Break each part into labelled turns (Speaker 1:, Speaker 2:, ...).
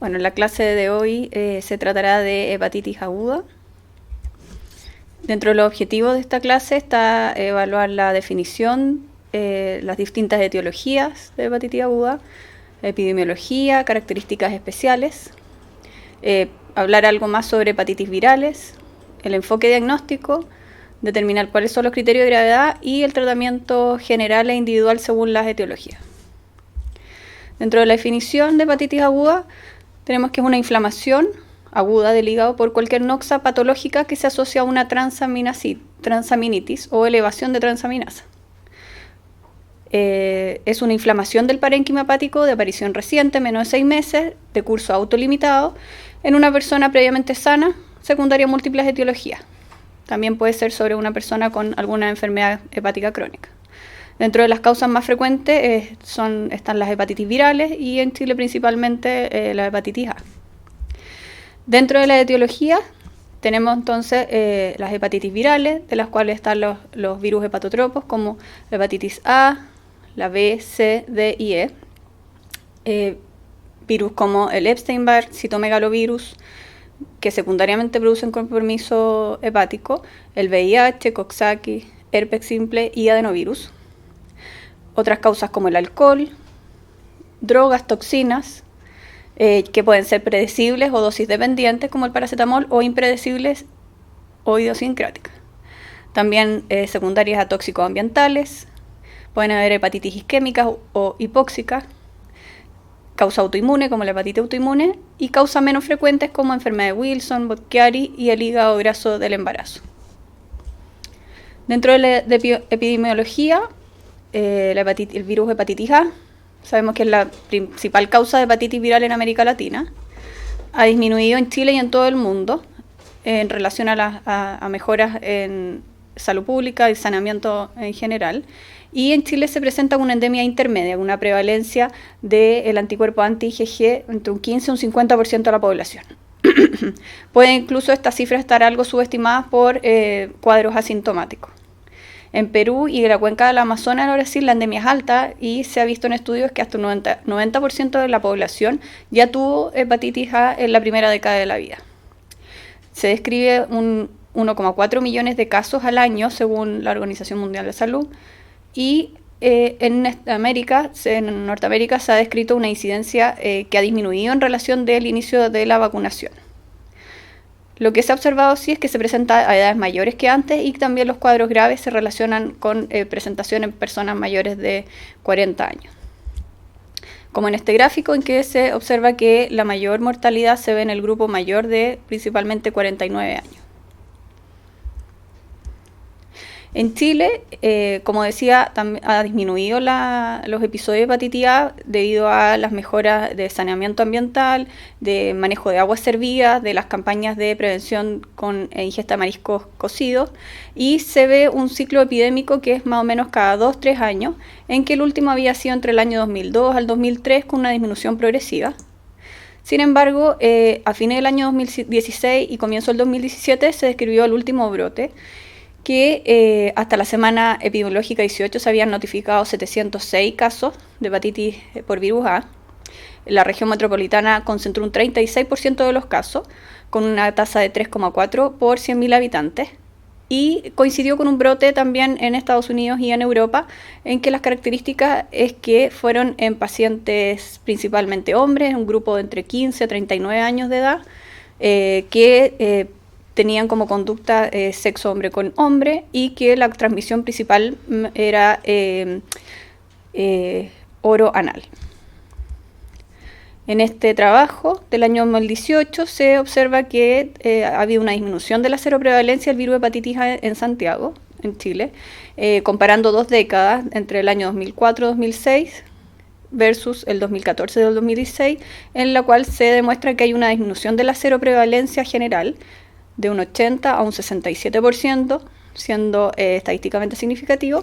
Speaker 1: Bueno, en la clase de hoy se tratará de hepatitis aguda. Dentro de los objetivos de esta clase está evaluar la definición, las distintas etiologías de hepatitis aguda, epidemiología, características especiales, hablar algo más sobre hepatitis virales, el enfoque diagnóstico, determinar cuáles son los criterios de gravedad y el tratamiento general e individual según las etiologías. Dentro de la definición de hepatitis aguda, tenemos que es una inflamación aguda del hígado por cualquier noxa patológica que se asocia a una transaminitis o elevación de transaminasa. Es una inflamación del parénquima hepático de aparición reciente, menos de 6 meses, de curso autolimitado, en una persona previamente sana, secundaria a múltiples etiologías. También puede ser sobre una persona con alguna enfermedad hepática crónica. Dentro de las causas más frecuentes están las hepatitis virales y en Chile principalmente la hepatitis A. Dentro de la etiología tenemos entonces las hepatitis virales, de las cuales están los virus hepatotropos como la hepatitis A, la B, C, D y E. Virus como el Epstein-Barr, citomegalovirus, que secundariamente producen compromiso hepático, el VIH, Coxsackie, herpes simple y adenovirus. Otras causas como el alcohol, drogas, toxinas, que pueden ser predecibles o dosis dependientes como el paracetamol o impredecibles o idiosincráticas. También secundarias a tóxicos ambientales, pueden haber hepatitis isquémicas o hipóxicas, causa autoinmune como la hepatitis autoinmune y causas menos frecuentes como enfermedad de Wilson, Budd-Chiari y el hígado graso del embarazo. Dentro de la epidemiología, el virus hepatitis A, sabemos que es la principal causa de hepatitis viral en América Latina. Ha disminuido en Chile y en todo el mundo en relación a mejoras en salud pública y saneamiento en general. Y en Chile se presenta una endemia intermedia, una prevalencia del anticuerpo anti-IgG entre un 15 y un 50% de la población. Puede incluso esta cifra estar algo subestimada por cuadros asintomáticos. En Perú y en la cuenca del Amazonas, en Brasil, la endemia es alta y se ha visto en estudios que hasta un 90% de la población ya tuvo hepatitis A en la primera década de la vida. Se describe 1,4 millones de casos al año según la Organización Mundial de Salud y en Norteamérica se ha descrito una incidencia que ha disminuido en relación del inicio de la vacunación. Lo que se ha observado sí es que se presenta a edades mayores que antes y también los cuadros graves se relacionan con presentación en personas mayores de 40 años. Como en este gráfico en que se observa que la mayor mortalidad se ve en el grupo mayor de principalmente 49 años. En Chile, como decía, ha disminuido los episodios de hepatitis A debido a las mejoras de saneamiento ambiental, de manejo de aguas servidas, de las campañas de prevención con ingesta de mariscos cocidos, y se ve un ciclo epidémico que es más o menos cada 2-3 años, en que el último había sido entre el año 2002 al 2003 con una disminución progresiva. Sin embargo, a fines del año 2016 y comienzo del 2017 se describió el último brote, que hasta la semana epidemiológica 18 se habían notificado 706 casos de hepatitis por virus A. La región metropolitana concentró un 36% de los casos, con una tasa de 3,4 por 100.000 habitantes. Y coincidió con un brote también en Estados Unidos y en Europa, en que las características es que fueron en pacientes principalmente hombres, un grupo de entre 15 a 39 años de edad, que tenían como conducta sexo hombre con hombre y que la transmisión principal era oro-anal. En este trabajo del año 2018 se observa que ha habido una disminución de la seroprevalencia del virus hepatitis A en Santiago, en Chile, comparando 2 décadas entre el año 2004-2006 versus el 2014 del 2016, en la cual se demuestra que hay una disminución de la seroprevalencia general de un 80 a un 67%, siendo estadísticamente significativo,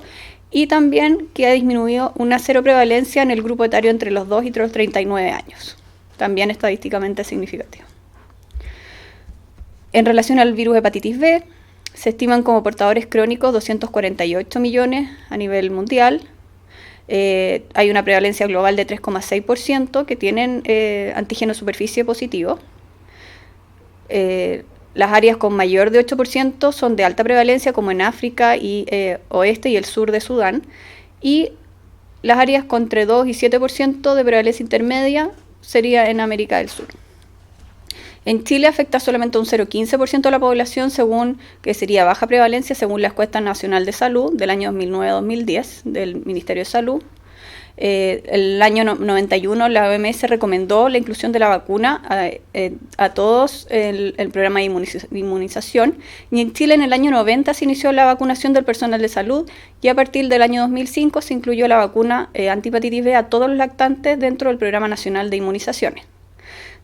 Speaker 1: y también que ha disminuido una seroprevalencia en el grupo etario entre los 2 y los 39 años, también estadísticamente significativo. En relación al virus hepatitis B, se estiman como portadores crónicos 248 millones a nivel mundial, hay una prevalencia global de 3,6% que tienen antígeno superficie positivo. Las áreas con mayor de 8% son de alta prevalencia, como en África y oeste y el sur de Sudán. Y las áreas con entre 2 y 7% de prevalencia intermedia sería en América del Sur. En Chile afecta solamente un 0,15% de la población, según que sería baja prevalencia, según la Encuesta Nacional de Salud del año 2009-2010 del Ministerio de Salud. El año 91 la OMS recomendó la inclusión de la vacuna a todos el programa de inmunización, y en Chile en el año 90 se inició la vacunación del personal de salud, y a partir del año 2005 se incluyó la vacuna antihepatitis B a todos los lactantes dentro del Programa Nacional de Inmunizaciones.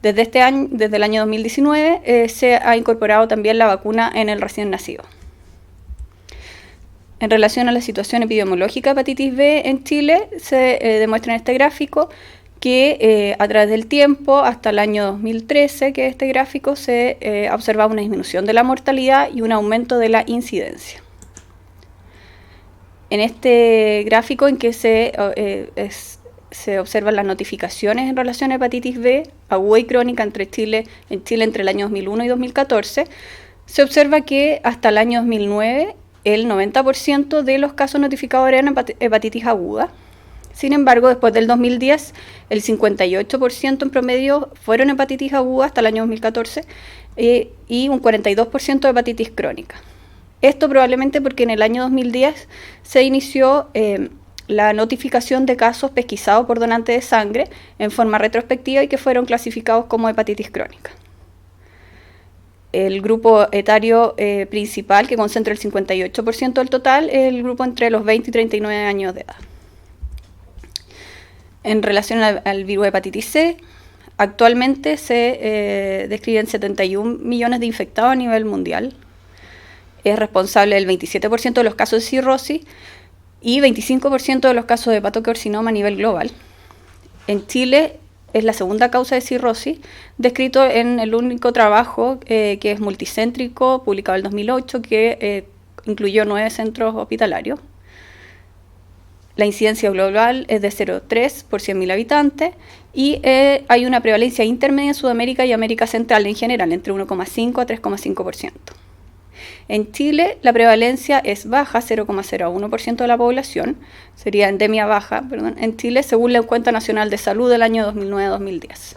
Speaker 1: Desde el año 2019 se ha incorporado también la vacuna en el recién nacido. En relación a la situación epidemiológica de hepatitis B en Chile, se demuestra en este gráfico que a través del tiempo, hasta el año 2013, que este gráfico se ha observado una disminución de la mortalidad y un aumento de la incidencia. En este gráfico en que se observan las notificaciones en relación a hepatitis B aguda y crónica en Chile entre el año 2001 y 2014, se observa que hasta el año 2009 el 90% de los casos notificados eran hepatitis aguda. Sin embargo, después del 2010, el 58% en promedio fueron hepatitis aguda hasta el año 2014 y un 42% de hepatitis crónica. Esto probablemente porque en el año 2010 se inició la notificación de casos pesquisados por donantes de sangre en forma retrospectiva y que fueron clasificados como hepatitis crónica. El grupo etario principal, que concentra el 58% del total, es el grupo entre los 20 y 39 años de edad. En relación al virus de hepatitis C, actualmente se describen 71 millones de infectados a nivel mundial. Es responsable del 27% de los casos de cirrosis y 25% de los casos de hepatocarcinoma a nivel global. En Chile es la segunda causa de cirrosis, descrito en el único trabajo que es multicéntrico, publicado en el 2008, que incluyó 9 centros hospitalarios. La incidencia global es de 0,3 por 100.000 habitantes y hay una prevalencia intermedia en Sudamérica y América Central en general, entre 1,5 a 3,5%. En Chile la prevalencia es baja, 0,01% de la población, sería endemia baja, en Chile según la Encuesta Nacional de Salud del año 2009-2010.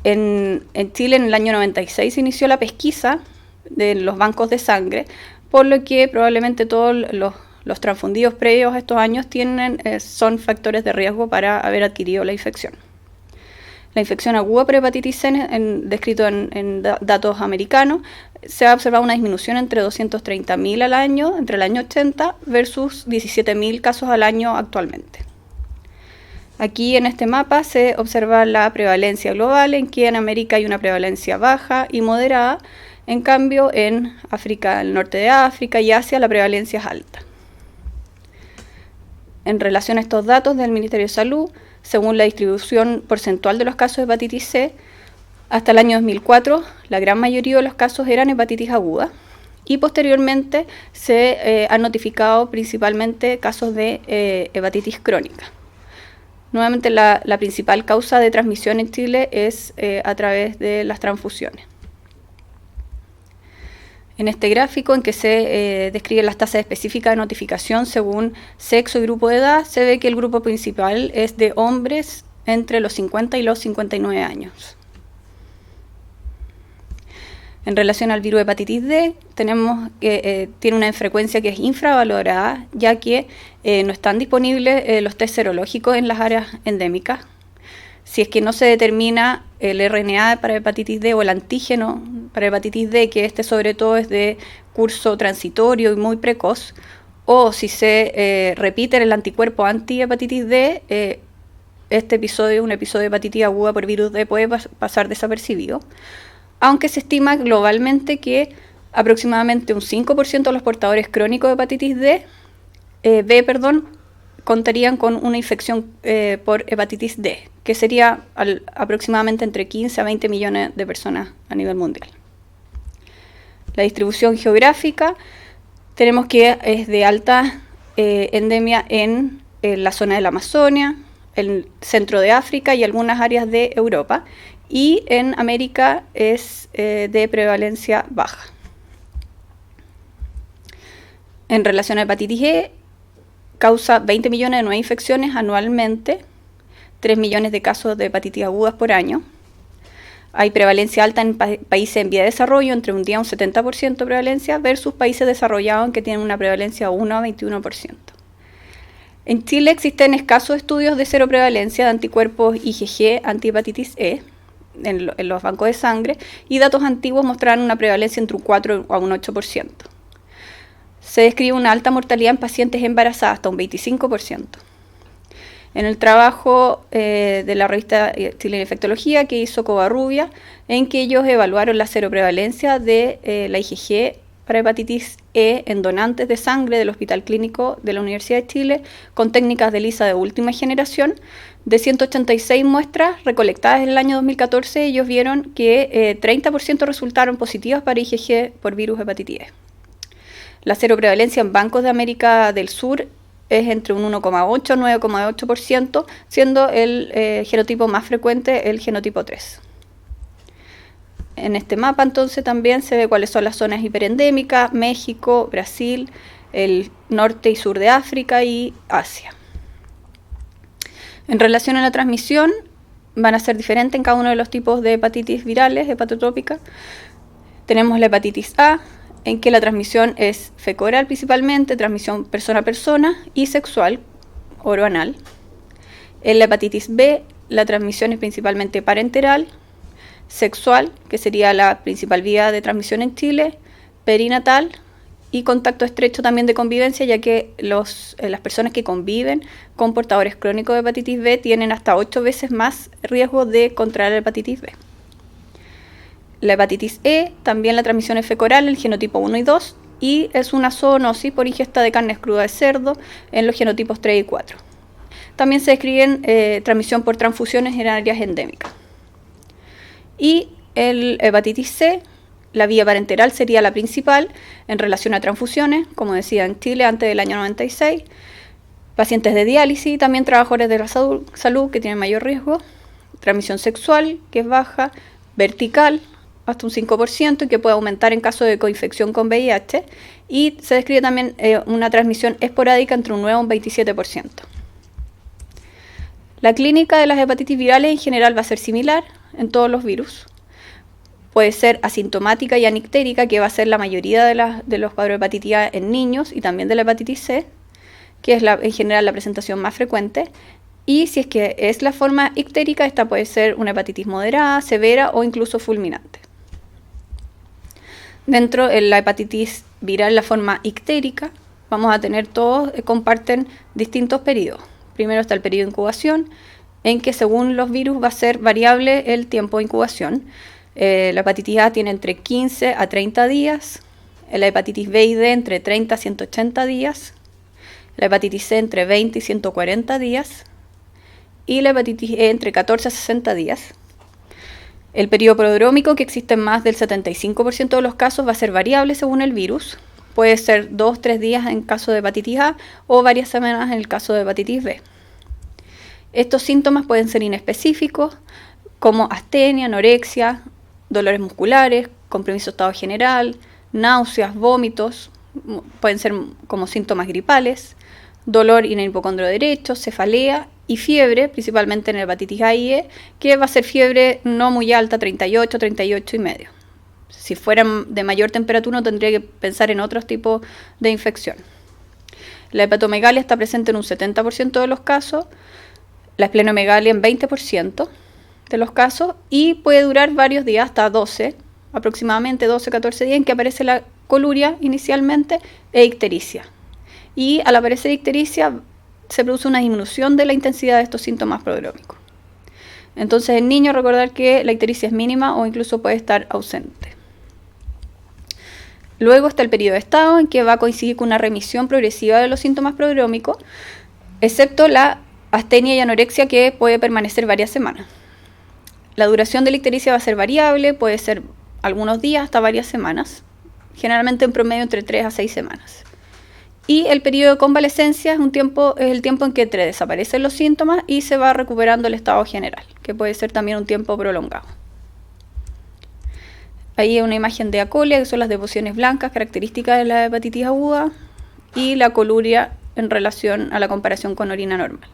Speaker 1: En Chile en el año 96 se inició la pesquisa de los bancos de sangre, por lo que probablemente todos los transfundidos previos a estos años son factores de riesgo para haber adquirido la infección. La infección aguda por hepatitis C, descrito en datos americanos, se ha observado una disminución entre 230.000 al año, entre el año 80, versus 17.000 casos al año actualmente. Aquí en este mapa se observa la prevalencia global, en que en América hay una prevalencia baja y moderada, en cambio en África, el norte de África y Asia la prevalencia es alta. En relación a estos datos del Ministerio de Salud, según la distribución porcentual de los casos de hepatitis C, hasta el año 2004 la gran mayoría de los casos eran hepatitis aguda y posteriormente se han notificado principalmente casos de hepatitis crónica. Nuevamente la principal causa de transmisión en Chile es a través de las transfusiones. En este gráfico, en que se describen las tasas específicas de notificación según sexo y grupo de edad, se ve que el grupo principal es de hombres entre los 50 y los 59 años. En relación al virus de hepatitis D, tenemos que tiene una frecuencia que es infravalorada, ya que no están disponibles los test serológicos en las áreas endémicas. Si es que no se determina el RNA para hepatitis D o el antígeno para hepatitis D, que sobre todo es de curso transitorio y muy precoz, o si se repite el anticuerpo anti-hepatitis D, este episodio, un episodio de hepatitis aguda por virus D, puede pasar desapercibido, aunque se estima globalmente que aproximadamente un 5% de los portadores crónicos de hepatitis B contarían con una infección por hepatitis D, que sería aproximadamente entre 15 a 20 millones de personas a nivel mundial. La distribución geográfica tenemos que es de alta endemia en la zona de la Amazonia, el centro de África y algunas áreas de Europa. Y en América es de prevalencia baja. En relación a hepatitis E, causa 20 millones de nuevas infecciones anualmente, 3 millones de casos de hepatitis agudas por año. Hay prevalencia alta en países en vía de desarrollo, entre un 10 a un 70% de prevalencia, versus países desarrollados en que tienen una prevalencia de 1 a 21%. En Chile existen escasos estudios de cero prevalencia de anticuerpos IgG antihepatitis E en los bancos de sangre, y datos antiguos mostraron una prevalencia entre un 4 a un 8%. Se describe una alta mortalidad en pacientes embarazadas, hasta un 25%. En el trabajo de la revista Chilena Infectología que hizo Covarrubia, en que ellos evaluaron la seroprevalencia de la IgG para hepatitis E en donantes de sangre del Hospital Clínico de la Universidad de Chile, con técnicas de ELISA de última generación. De 186 muestras recolectadas en el año 2014, ellos vieron que 30% resultaron positivas para IgG por virus hepatitis E. La seroprevalencia en bancos de América del Sur es entre un 1,8 a 9,8%, siendo el genotipo más frecuente el genotipo 3. En este mapa entonces también se ve cuáles son las zonas hiperendémicas: México, Brasil, el norte y sur de África y Asia. En relación a la transmisión, van a ser diferentes en cada uno de los tipos de hepatitis virales, hepatotópicas. Tenemos la hepatitis A, en que la transmisión es fecal principalmente, transmisión persona a persona, y sexual, oroanal. En la hepatitis B, la transmisión es principalmente parenteral, sexual, que sería la principal vía de transmisión en Chile, perinatal y contacto estrecho también de convivencia, ya que las personas que conviven con portadores crónicos de hepatitis B tienen hasta 8 veces más riesgo de contraer la hepatitis B. La hepatitis E, también la transmisión es fecal, el genotipo 1 y 2, y es una zoonosis por ingesta de carnes crudas de cerdo en los genotipos 3 y 4. También se describen transmisión por transfusiones en áreas endémicas. Y el hepatitis C, la vía parenteral sería la principal en relación a transfusiones, como decía, en Chile antes del año 96, pacientes de diálisis, también trabajadores de la salud que tienen mayor riesgo, transmisión sexual, que es baja, vertical, hasta un 5%, y que puede aumentar en caso de coinfección con VIH, y se describe también una transmisión esporádica entre un 9 a un 27%. La clínica de las hepatitis virales en general va a ser similar en todos los virus. Puede ser asintomática y anictérica, que va a ser la mayoría de los cuadros de hepatitis A en niños, y también de la hepatitis C, que es en general la presentación más frecuente. Y si es que es la forma ictérica, esta puede ser una hepatitis moderada, severa o incluso fulminante. Dentro de la hepatitis viral, la forma ictérica, vamos a tener todos, comparten distintos periodos. Primero está el periodo de incubación, en que según los virus va a ser variable el tiempo de incubación. La hepatitis A tiene entre 15 a 30 días, la hepatitis B y D entre 30 a 180 días, la hepatitis C entre 20 y 140 días, y la hepatitis E entre 14 a 60 días. El periodo prodrómico, que existe en más del 75% de los casos, va a ser variable según el virus. Puede ser 2-3 días en caso de hepatitis A o varias semanas en el caso de hepatitis B. Estos síntomas pueden ser inespecíficos, como astenia, anorexia, dolores musculares, compromiso de estado general, náuseas, vómitos, pueden ser como síntomas gripales, dolor en el hipocondrio derecho, cefalea y fiebre, principalmente en la hepatitis A y E, que va a ser fiebre no muy alta, 38, 38 y medio. Si fueran de mayor temperatura, uno tendría que pensar en otros tipos de infección. La hepatomegalia está presente en un 70% de los casos, la esplenomegalia en 20% de los casos, y puede durar varios días, hasta 12, aproximadamente 12-14 días, en que aparece la coluria inicialmente e ictericia. Y al aparecer ictericia se produce una disminución de la intensidad de estos síntomas prodrómicos. Entonces, en niños, recordar que la ictericia es mínima o incluso puede estar ausente. Luego está el periodo de estado, en que va a coincidir con una remisión progresiva de los síntomas prodrómicos, excepto la astenia y anorexia, que puede permanecer varias semanas. La duración de la ictericia va a ser variable, puede ser algunos días hasta varias semanas, generalmente en promedio entre 3 a 6 semanas. Y el periodo de convalescencia es el tiempo en que desaparecen los síntomas y se va recuperando el estado general, que puede ser también un tiempo prolongado. Ahí hay una imagen de acolia, que son las deposiciones blancas características de la hepatitis aguda, y la coluria en relación a la comparación con orina normal.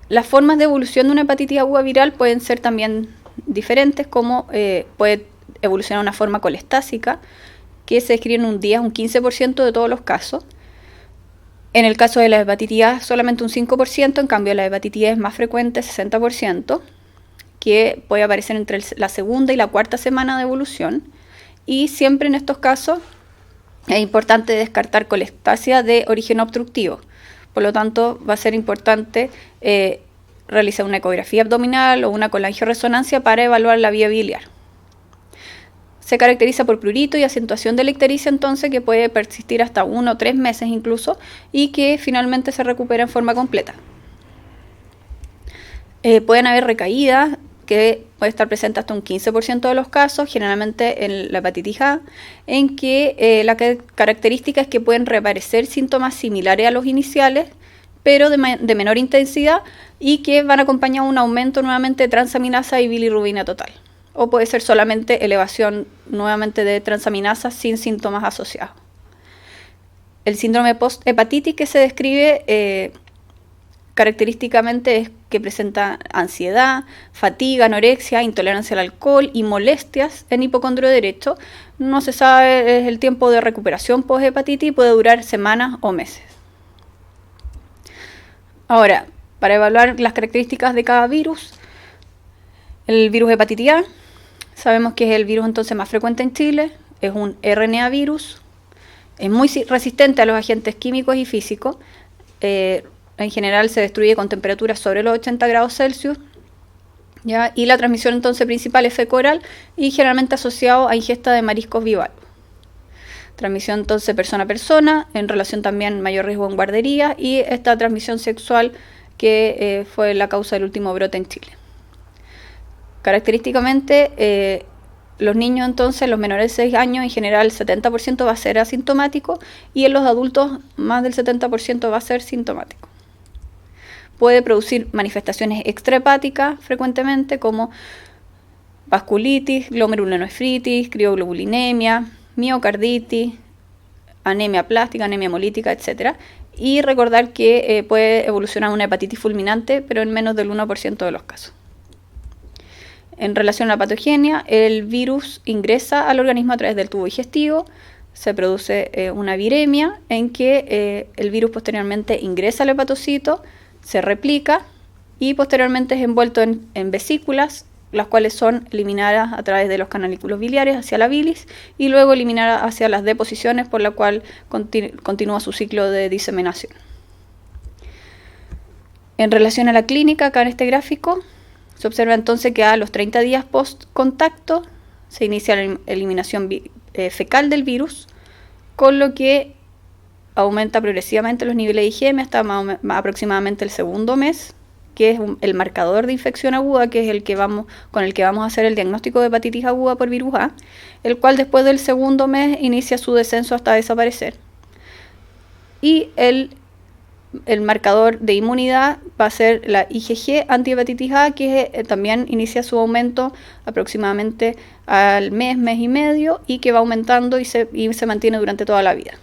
Speaker 1: Las formas de evolución de una hepatitis aguda viral pueden ser también diferentes, como puede evolucionar una forma colestásica, que se describe en un día un 15% de todos los casos. En el caso de la hepatitis A, solamente un 5%, en cambio la hepatitis E es más frecuente, 60%, que puede aparecer entre la segunda y la cuarta semana de evolución. Y siempre en estos casos es importante descartar colestasia de origen obstructivo. Por lo tanto, va a ser importante realizar una ecografía abdominal o una colangioresonancia para evaluar la vía biliar. Se caracteriza por prurito y acentuación de la ictericia, entonces, que puede persistir hasta 1 o 3 meses incluso, y que finalmente se recupera en forma completa. Pueden haber recaídas, que puede estar presente hasta un 15% de los casos, generalmente en la hepatitis A, en que la característica es que pueden reaparecer síntomas similares a los iniciales, pero de menor intensidad, y que van acompañados de un aumento nuevamente de transaminasa y bilirrubina total. O puede ser solamente elevación nuevamente de transaminasa sin síntomas asociados. El síndrome post-hepatitis que se describe característicamente es que presenta ansiedad, fatiga, anorexia, intolerancia al alcohol y molestias en hipocondrio derecho. No se sabe el tiempo de recuperación post-hepatitis, puede durar semanas o meses. Ahora, para evaluar las características de cada virus, el virus hepatitis A, sabemos que es el virus entonces más frecuente en Chile, es un RNA virus, es muy resistente a los agentes químicos y físicos, en general se destruye con temperaturas sobre los 80 grados Celsius, ¿ya? Y la transmisión entonces principal es fecal y generalmente asociado a ingesta de mariscos bivalvos. Transmisión entonces persona a persona, en relación también mayor riesgo en guardería, y esta transmisión sexual que fue la causa del último brote en Chile. Característicamente, los niños entonces, los menores de 6 años, en general el 70% va a ser asintomático, y en los adultos más del 70% va a ser sintomático. Puede producir manifestaciones extrahepáticas frecuentemente, como vasculitis, glomerulonefritis, crioglobulinemia, miocarditis, anemia plástica, anemia hemolítica, etc. Y recordar que puede evolucionar una hepatitis fulminante, pero en menos del 1% de los casos. En relación a la patogenia, el virus ingresa al organismo a través del tubo digestivo, se produce una viremia en que el virus posteriormente ingresa al hepatocito, se replica y posteriormente es envuelto en vesículas, las cuales son eliminadas a través de los canalículos biliares hacia la bilis y luego eliminadas hacia las deposiciones, por la cual continúa su ciclo de diseminación. En relación a la clínica, acá en este gráfico, se observa entonces que a los 30 días post-contacto se inicia la eliminación fecal del virus, con lo que aumenta progresivamente los niveles de IgM hasta aproximadamente el segundo mes, que es el marcador de infección aguda, que es con el que vamos a hacer el diagnóstico de hepatitis aguda por virus A, el cual después del segundo mes inicia su descenso hasta desaparecer. Y el marcador de inmunidad va a ser la IgG antihepatitis A, que también inicia su aumento aproximadamente al mes y medio, y que va aumentando y se mantiene durante toda la vida.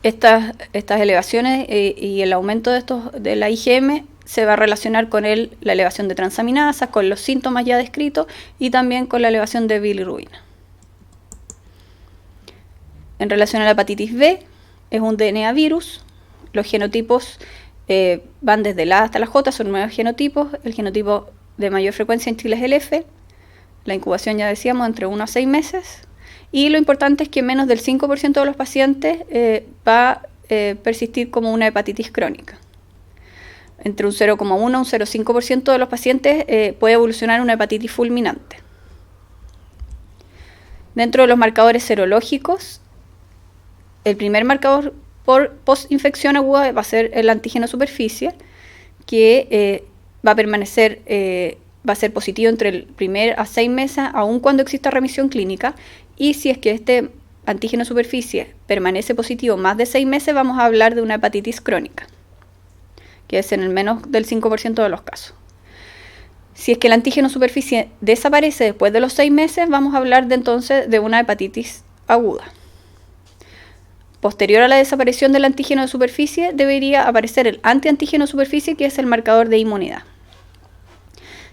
Speaker 1: Estas elevaciones y el aumento de la IgM se va a relacionar con la elevación de transaminasas, con los síntomas ya descritos y también con la elevación de bilirrubina. En relación a la hepatitis B, es un DNA virus. Los genotipos van desde la A hasta la J, son 9 genotipos. El genotipo de mayor frecuencia en Chile es el F. La incubación, ya decíamos, entre 1 a 6 meses. Y lo importante es que menos del 5% de los pacientes va a persistir como una hepatitis crónica. Entre un 0,1 a un 0,5% de los pacientes puede evolucionar una hepatitis fulminante. Dentro de los marcadores serológicos, el primer marcador por post-infección aguda va a ser el antígeno superficie, que va a ser positivo entre el primer a 6 meses, aun cuando exista remisión clínica, y si es que este antígeno superficie permanece positivo más de 6 meses, vamos a hablar de una hepatitis crónica, que es en el menos del 5% de los casos. Si es que el antígeno superficie desaparece después de los 6 meses, vamos a hablar entonces de una hepatitis aguda. Posterior a la desaparición del antígeno de superficie, debería aparecer el antiantígeno superficie, que es el marcador de inmunidad.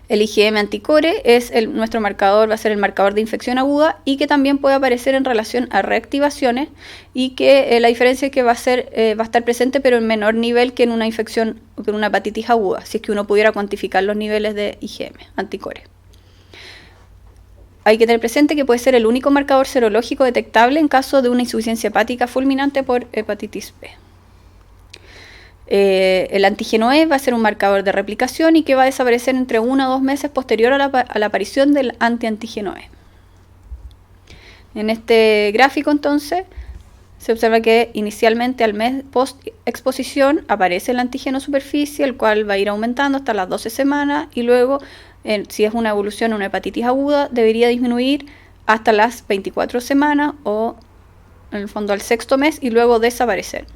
Speaker 1: El IgM anticore es nuestro marcador, va a ser el marcador de infección aguda y que también puede aparecer en relación a reactivaciones y que la diferencia es que va a estar presente pero en menor nivel que en una infección o que en una hepatitis aguda, si es que uno pudiera cuantificar los niveles de IgM anticore. Hay que tener presente que puede ser el único marcador serológico detectable en caso de una insuficiencia hepática fulminante por hepatitis B. El antígeno E va a ser un marcador de replicación y que va a desaparecer entre 1 o 2 meses posterior a la aparición del antiantígeno E. En este gráfico entonces se observa que inicialmente al mes post-exposición aparece el antígeno superficie, el cual va a ir aumentando hasta las 12 semanas y luego, si es una evolución, una hepatitis aguda, debería disminuir hasta las 24 semanas o en el fondo al 6º mes y luego desaparecer.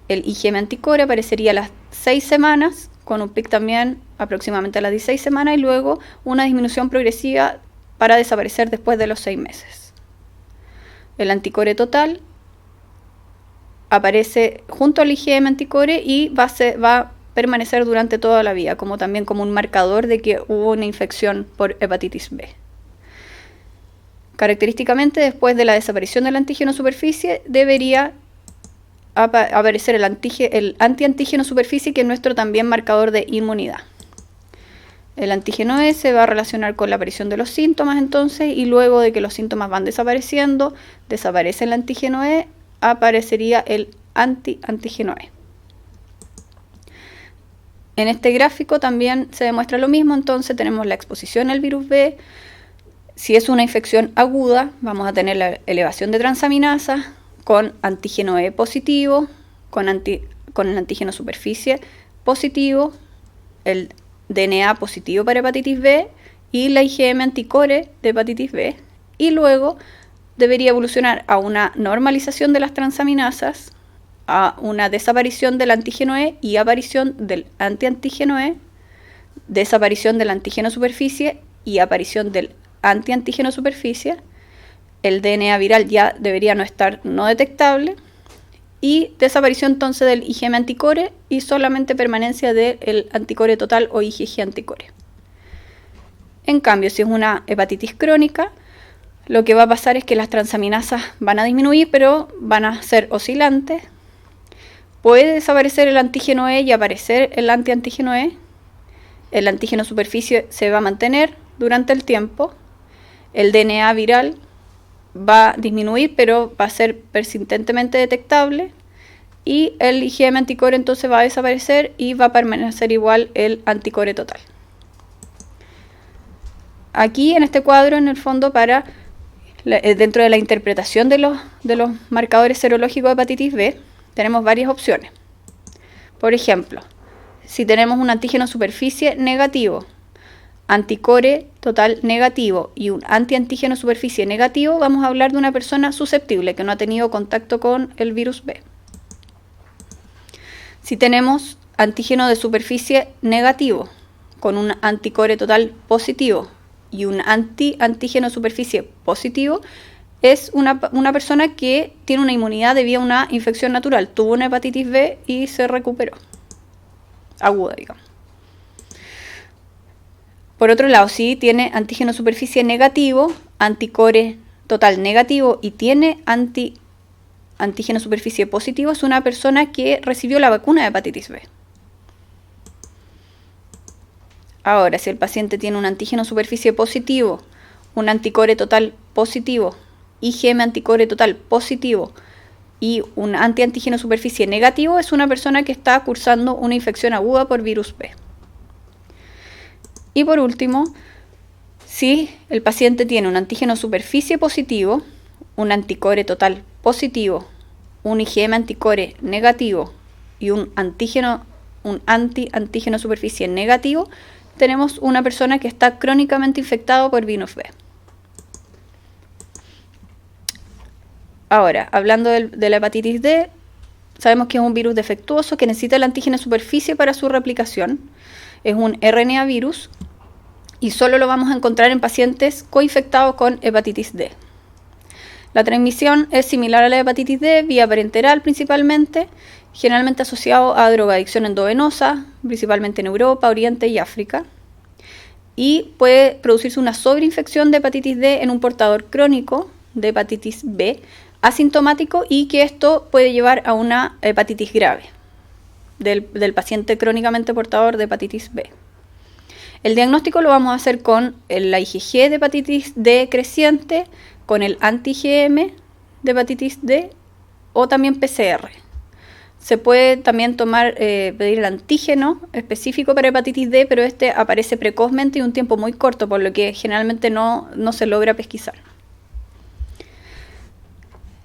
Speaker 1: El IgM anticore aparecería a las 6 semanas, con un pic también aproximadamente a las 16 semanas y luego una disminución progresiva para desaparecer después de los 6 meses. El anticore total aparece junto al IgM anticore y va a permanecer durante toda la vida, también como un marcador de que hubo una infección por hepatitis B. Característicamente, después de la desaparición del antígeno superficie, debería aparecer el antiantígeno superficie, que es nuestro también marcador de inmunidad. El antígeno E se va a relacionar con la aparición de los síntomas entonces, y luego de que los síntomas van desapareciendo, desaparece el antígeno E, aparecería el antiantígeno E. En este gráfico también se demuestra lo mismo, entonces tenemos la exposición al virus B. Si es una infección aguda, vamos a tener la elevación de transaminasa, con antígeno E positivo, con el antígeno superficie positivo, el DNA positivo para hepatitis B y la IgM anticore de hepatitis B, y luego debería evolucionar a una normalización de las transaminasas, a una desaparición del antígeno E y aparición del antiantígeno E, desaparición del antígeno superficie y aparición del antiantígeno superficie. El DNA viral ya debería no estar no detectable y desaparición entonces del IgM anticore y solamente permanencia del anticore total o IgG anticore. En cambio, si es una hepatitis crónica, lo que va a pasar es que las transaminasas van a disminuir, pero van a ser oscilantes. Puede desaparecer el antígeno E y aparecer el antiantígeno E. El antígeno superficie se va a mantener durante el tiempo. El DNA viral va a disminuir, pero va a ser persistentemente detectable, y el IgM anticore entonces va a desaparecer y va a permanecer igual el anticore total. Aquí en este cuadro, en el fondo, dentro de la interpretación de los marcadores serológicos de hepatitis B, tenemos varias opciones. Por ejemplo, si tenemos un antígeno superficie negativo, anticore total negativo y un antiantígeno superficie negativo, vamos a hablar de una persona susceptible que no ha tenido contacto con el virus B. Si tenemos antígeno de superficie negativo con un anticore total positivo y un antiantígeno superficie positivo, es una persona que tiene una inmunidad debido a una infección natural, tuvo una hepatitis B y se recuperó, aguda, digamos. Por otro lado, si tiene antígeno superficie negativo, anticore total negativo y tiene antígeno superficie positivo, es una persona que recibió la vacuna de hepatitis B. Ahora, si el paciente tiene un antígeno superficie positivo, un anticore total positivo, IgM anticore total positivo y un antiantígeno superficie negativo, es una persona que está cursando una infección aguda por virus B. Y por último, si el paciente tiene un antígeno superficie positivo, un anticore total positivo, un IgM anticore negativo y un antiantígeno superficie negativo, tenemos una persona que está crónicamente infectada por virus B. Ahora, hablando de la hepatitis D, sabemos que es un virus defectuoso que necesita el antígeno de superficie para su replicación. Es un RNA virus y solo lo vamos a encontrar en pacientes coinfectados con hepatitis D. La transmisión es similar a la hepatitis D, vía parenteral principalmente, generalmente asociado a drogadicción endovenosa, principalmente en Europa, Oriente y África. Y puede producirse una sobreinfección de hepatitis D en un portador crónico de hepatitis B, asintomático, y que esto puede llevar a una hepatitis grave del paciente crónicamente portador de hepatitis B. El diagnóstico lo vamos a hacer con la IgG de hepatitis D creciente, con el anti-IgM de hepatitis D o también PCR. Se puede también pedir el antígeno específico para hepatitis D, pero este aparece precozmente y un tiempo muy corto, por lo que generalmente no se logra pesquisar.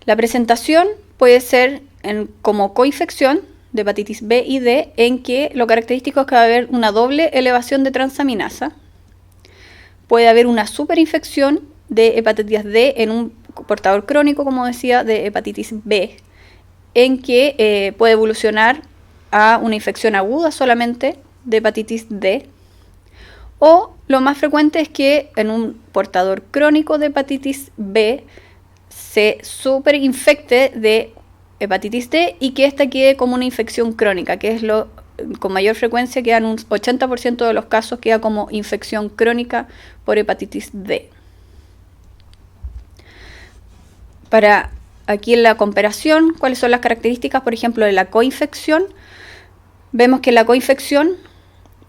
Speaker 1: La presentación puede ser como coinfección de hepatitis B y D, en que lo característico es que va a haber una doble elevación de transaminasa. Puede haber una superinfección de hepatitis D en un portador crónico, como decía, de hepatitis B, en que puede evolucionar a una infección aguda solamente de hepatitis D. O lo más frecuente es que en un portador crónico de hepatitis B se superinfecte de hepatitis D y que esta quede como una infección crónica, que es lo con mayor frecuencia, queda en un 80% de los casos, queda como infección crónica por hepatitis D. Para aquí en la comparación, ¿cuáles son las características, por ejemplo, de la coinfección? Vemos que en la coinfección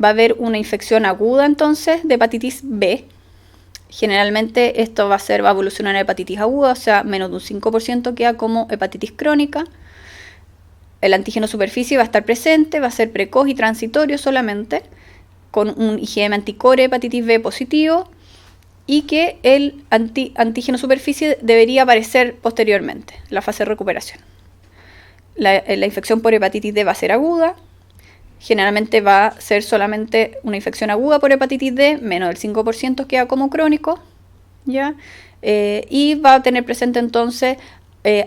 Speaker 1: va a haber una infección aguda entonces de hepatitis B. Generalmente esto va a evolucionar a hepatitis aguda, o sea, menos de un 5% queda como hepatitis crónica. El antígeno superficie va a estar presente, va a ser precoz y transitorio solamente, con un IgM anticore hepatitis B positivo, y que el antígeno superficie debería aparecer posteriormente, en la fase de recuperación. La infección por hepatitis D va a ser aguda. Generalmente va a ser solamente una infección aguda por hepatitis D, menos del 5% queda como crónico, ¿ya? Y va a tener presente entonces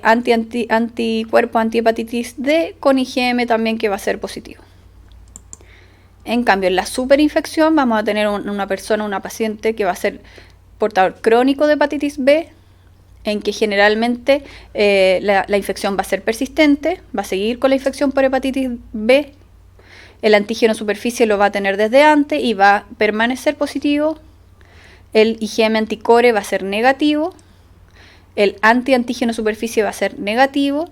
Speaker 1: anticuerpos antihepatitis D con IgM también, que va a ser positivo. En cambio, en la superinfección vamos a tener una paciente que va a ser portador crónico de hepatitis B, en que generalmente la infección va a ser persistente, va a seguir con la infección por hepatitis B. El antígeno superficie lo va a tener desde antes y va a permanecer positivo. El IgM anticore va a ser negativo. El antígeno superficie va a ser negativo.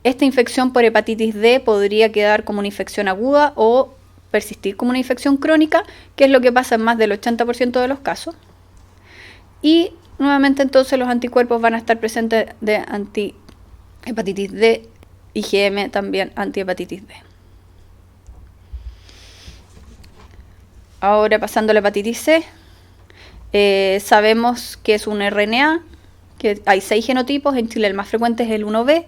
Speaker 1: Esta infección por hepatitis D podría quedar como una infección aguda o persistir como una infección crónica, que es lo que pasa en más del 80% de los casos. Y nuevamente entonces los anticuerpos van a estar presentes de antihepatitis D, IgM también antihepatitis D. Ahora pasando a la hepatitis C, sabemos que es un RNA, que hay 6 genotipos, en Chile el más frecuente es el 1B,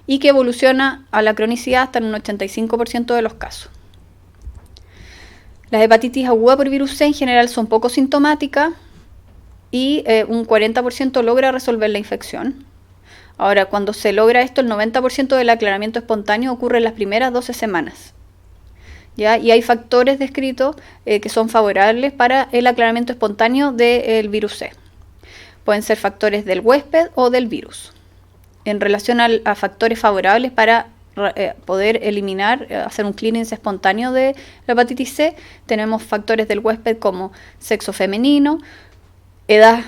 Speaker 1: y que evoluciona a la cronicidad hasta en un 85% de los casos. Las hepatitis agudas por virus C en general son poco sintomáticas y un 40% logra resolver la infección. Ahora, cuando se logra esto, el 90% del aclaramiento espontáneo ocurre en las primeras 12 semanas. ¿Ya? Y hay factores descritos que son favorables para el aclaramiento espontáneo del virus C. Pueden ser factores del huésped o del virus. En relación a factores favorables para poder eliminar, hacer un clearance espontáneo de la hepatitis C, tenemos factores del huésped como sexo femenino, edad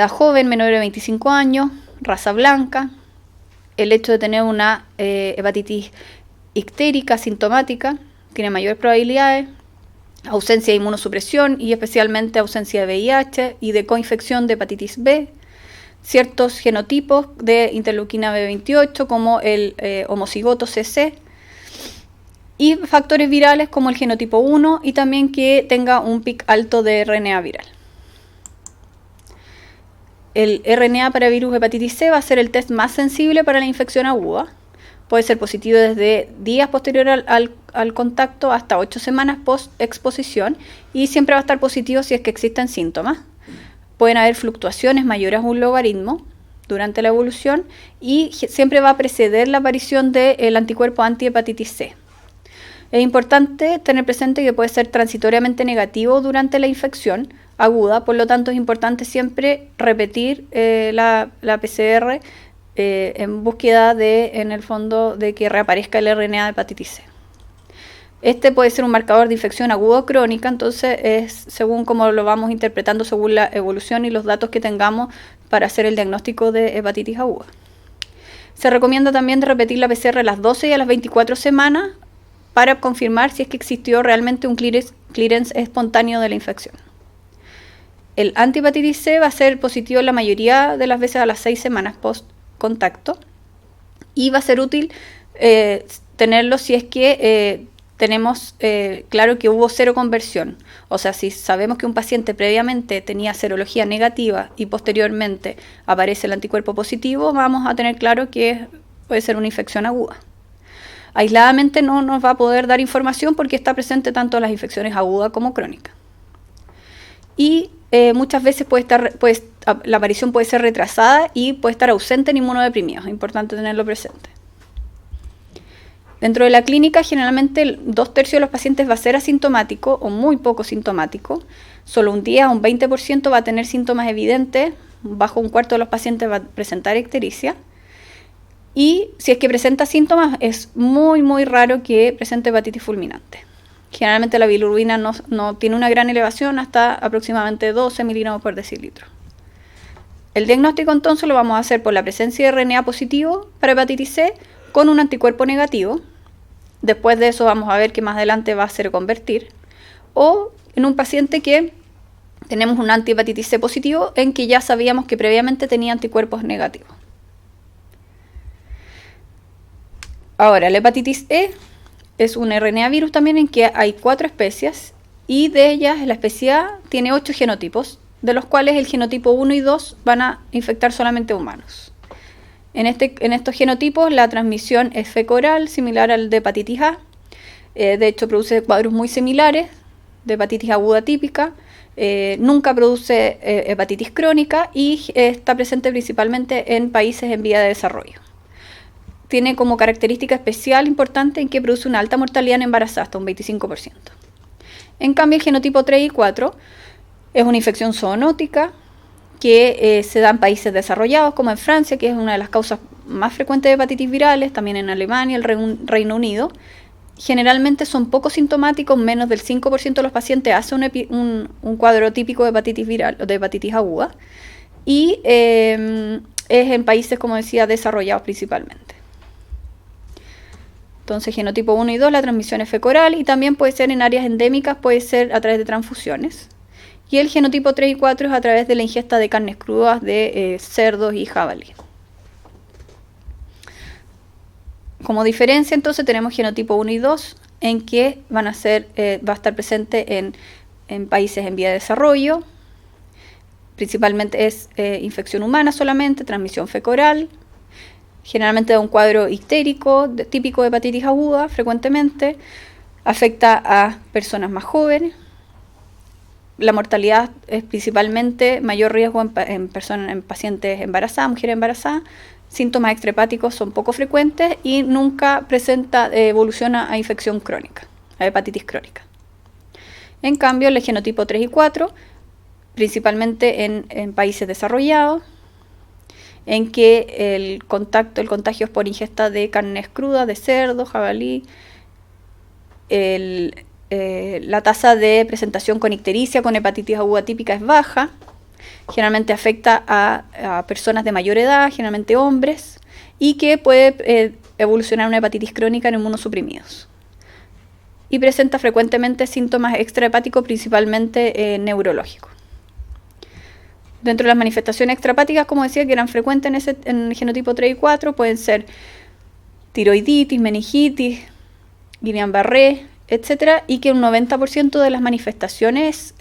Speaker 1: joven, menor de 25 años, raza blanca, el hecho de tener una hepatitis ictérica sintomática, tiene mayores probabilidades, ausencia de inmunosupresión y especialmente ausencia de VIH y de coinfección de hepatitis B, ciertos genotipos de interleuquina B28 como el homocigoto CC y factores virales como el genotipo 1 y también que tenga un pic alto de RNA viral. El RNA para virus hepatitis C va a ser el test más sensible para la infección aguda. Puede ser positivo desde días posteriores al contacto hasta 8 semanas post-exposición y siempre va a estar positivo si es que existen síntomas. Pueden haber fluctuaciones mayores a un logaritmo, durante la evolución y siempre va a preceder la aparición del anticuerpo antihepatitis C. Es importante tener presente que puede ser transitoriamente negativo durante la infección aguda, por lo tanto es importante siempre repetir la PCR en búsqueda en el fondo, de que reaparezca el RNA de hepatitis C. Este puede ser un marcador de infección aguda o crónica, entonces es según cómo lo vamos interpretando, según la evolución y los datos que tengamos para hacer el diagnóstico de hepatitis aguda. Se recomienda también repetir la PCR a las 12 y a las 24 semanas para confirmar si es que existió realmente un clearance espontáneo de la infección. El antihepatitis C va a ser positivo la mayoría de las veces a las 6 semanas post contacto y va a ser útil tenerlo si es que tenemos claro que hubo cero conversión. O sea, si sabemos que un paciente previamente tenía serología negativa y posteriormente aparece el anticuerpo positivo, vamos a tener claro que puede ser una infección aguda. Aisladamente no nos va a poder dar información porque está presente tanto en las infecciones agudas como crónicas. Y muchas veces la aparición puede ser retrasada y puede estar ausente en inmunodeprimidos. Es importante tenerlo presente. Dentro de la clínica, generalmente 2/3 de los pacientes va a ser asintomático o muy poco sintomático. Solo un 10 a un 20% va a tener síntomas evidentes. Bajo un cuarto de los pacientes va a presentar ictericia. Y si es que presenta síntomas, es muy, muy raro que presente hepatitis fulminante. Generalmente la bilirrubina no tiene una gran elevación hasta aproximadamente 12 miligramos por decilitro. El diagnóstico entonces lo vamos a hacer por la presencia de RNA positivo para hepatitis C con un anticuerpo negativo. Después de eso vamos a ver que más adelante va a ser convertir. O en un paciente que tenemos un antihepatitis C positivo en que ya sabíamos que previamente tenía anticuerpos negativos. Ahora, la hepatitis E es un RNA virus también en que hay 4 especies y de ellas la especie A tiene 8 genotipos, de los cuales el genotipo 1 y 2 van a infectar solamente humanos. En estos genotipos la transmisión es feco-oral, similar al de hepatitis A. De hecho, produce cuadros muy similares de hepatitis aguda típica. Nunca produce hepatitis crónica y está presente principalmente en países en vía de desarrollo. Tiene como característica especial importante en que produce una alta mortalidad en embarazadas, hasta un 25%. En cambio, el genotipo 3 y 4 es una infección zoonótica que se da en países desarrollados, como en Francia, que es una de las causas más frecuentes de hepatitis virales, también en Alemania, el Reino Unido. Generalmente son poco sintomáticos, menos del 5% de los pacientes hace un cuadro típico de hepatitis viral o de hepatitis aguda, y es en países, como decía, desarrollados principalmente. Entonces, genotipo 1 y 2, la transmisión es feco-oral y también puede ser en áreas endémicas, puede ser a través de transfusiones. Y el genotipo 3 y 4 es a través de la ingesta de carnes crudas de cerdos y jabalí. Como diferencia, entonces, tenemos genotipo 1 y 2, en que va a estar presente en países en vía de desarrollo. Principalmente es infección humana solamente, transmisión feco-oral. Generalmente da un cuadro ictérico, típico de hepatitis aguda, frecuentemente. Afecta a personas más jóvenes. La mortalidad es principalmente mayor riesgo en pacientes embarazadas, mujeres embarazadas. Síntomas extrahepáticos son poco frecuentes y nunca evoluciona a infección crónica, a hepatitis crónica. En cambio, el genotipo 3 y 4, principalmente en países desarrollados, en que el contagio es por ingesta de carnes crudas, de cerdo, jabalí. La tasa de presentación con ictericia, con hepatitis aguda típica es baja. Generalmente afecta a personas de mayor edad, generalmente hombres, y que puede evolucionar una hepatitis crónica en inmunosuprimidos. Y presenta frecuentemente síntomas extrahepáticos, principalmente neurológicos. Dentro de las manifestaciones extrahepáticas, como decía, que eran frecuentes en el genotipo 3 y 4, pueden ser tiroiditis, meningitis, Guillain-Barré, etcétera, y que un 90% de las manifestaciones